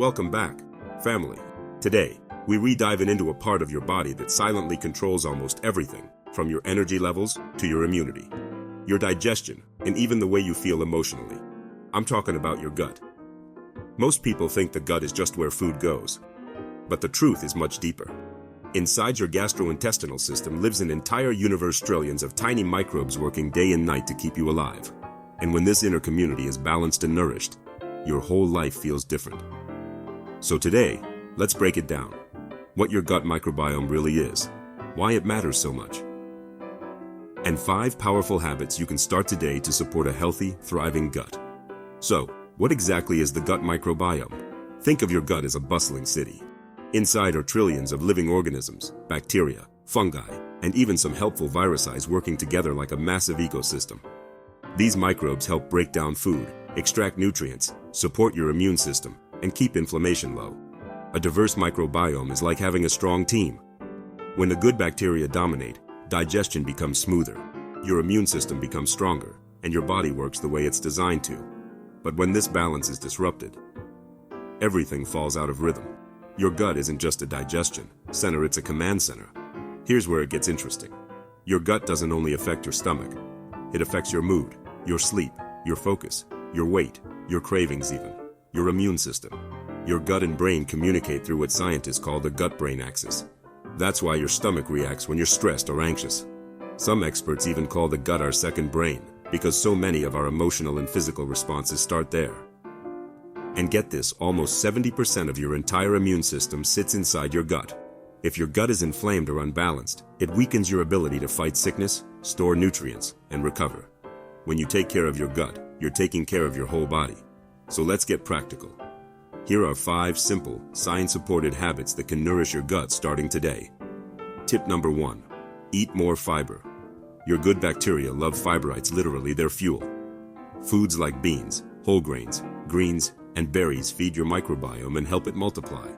Welcome back, family. Today, we re-dive into a part of your body that silently controls almost everything, from your energy levels to your immunity, your digestion, and even the way you feel emotionally. I'm talking about your gut. Most people think the gut is just where food goes, but the truth is much deeper. Inside your gastrointestinal system lives an entire universe, trillions of tiny microbes working day and night to keep you alive. And when this inner community is balanced and nourished, your whole life feels different. So today, let's break it down. What your gut microbiome really is, why it matters so much, and 5 powerful habits you can start today to support a healthy, thriving gut. So, what exactly is the gut microbiome? Think of your gut as a bustling city. Inside are trillions of living organisms, bacteria, fungi, and even some helpful viruses working together like a massive ecosystem. These microbes help break down food, extract nutrients, support your immune system, and keep inflammation low. A diverse microbiome is like having a strong team. When the good bacteria dominate, digestion becomes smoother, your immune system becomes stronger, and your body works the way it's designed to. But when this balance is disrupted, everything falls out of rhythm. Your gut isn't just a digestion center, it's a command center. Here's where it gets interesting. Your gut doesn't only affect your stomach, it affects your mood, your sleep, your focus, your weight, your cravings even, your immune system. Your gut and brain communicate through what scientists call the gut-brain axis. That's why your stomach reacts when you're stressed or anxious. Some experts even call the gut our second brain, because so many of our emotional and physical responses start there. And get this, almost 70% of your entire immune system sits inside your gut. If your gut is inflamed or unbalanced, it weakens your ability to fight sickness, store nutrients, and recover. When you take care of your gut, you're taking care of your whole body. So let's get practical. Here are 5 simple, science-supported habits that can nourish your gut starting today. Tip number 1. Eat more fiber. Your good bacteria love fiberites, literally their fuel. Foods like beans, whole grains, greens, and berries feed your microbiome and help it multiply.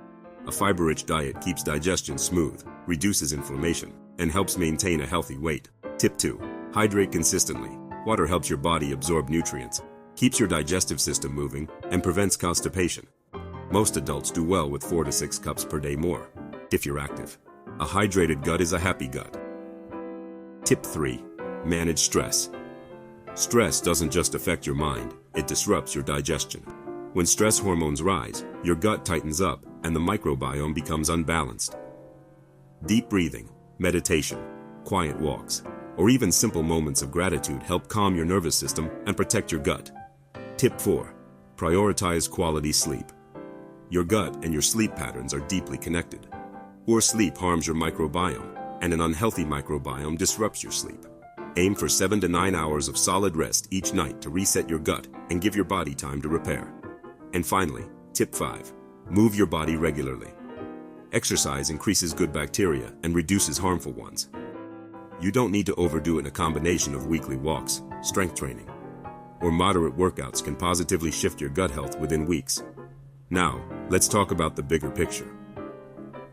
A fiber-rich diet keeps digestion smooth, reduces inflammation, and helps maintain a healthy weight. Tip 2. Hydrate consistently. Water helps your body absorb nutrients, keeps your digestive system moving, and prevents constipation. Most adults do well with 4 to 6 cups per day more, if you're active. A hydrated gut is a happy gut. Tip 3. Manage stress. Stress doesn't just affect your mind, it disrupts your digestion. When stress hormones rise, your gut tightens up and the microbiome becomes unbalanced. Deep breathing, meditation, quiet walks, or even simple moments of gratitude help calm your nervous system and protect your gut. Tip 4. Prioritize quality sleep. Your gut and your sleep patterns are deeply connected. Poor sleep harms your microbiome, and an unhealthy microbiome disrupts your sleep. Aim for 7 to 9 hours of solid rest each night to reset your gut and give your body time to repair. And finally, tip 5. Move your body regularly. Exercise increases good bacteria and reduces harmful ones. You don't need to overdo it. In a combination of weekly walks, strength training, or moderate workouts can positively shift your gut health within weeks. Now, let's talk about the bigger picture.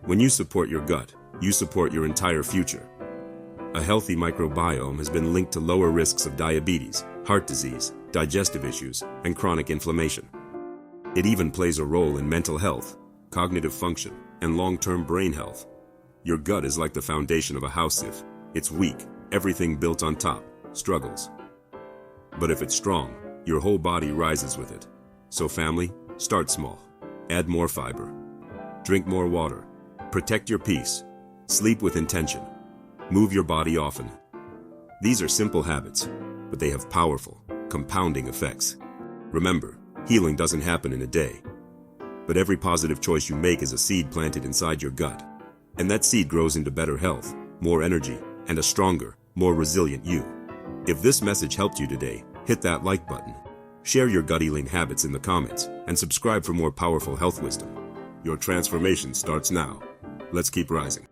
When you support your gut, you support your entire future. A healthy microbiome has been linked to lower risks of diabetes, heart disease, digestive issues, and chronic inflammation. It even plays a role in mental health, cognitive function, and long-term brain health. Your gut is like the foundation of a house. If it's weak, everything built on top struggles. But if it's strong, your whole body rises with it. So family, start small. Add more fiber. Drink more water. Protect your peace. Sleep with intention. Move your body often. These are simple habits, but they have powerful, compounding effects. Remember, healing doesn't happen in a day. But every positive choice you make is a seed planted inside your gut. And that seed grows into better health, more energy, and a stronger, more resilient you. If this message helped you today, hit that like button. Share your gut healing habits in the comments, and subscribe for more powerful health wisdom. Your transformation starts now. Let's keep rising.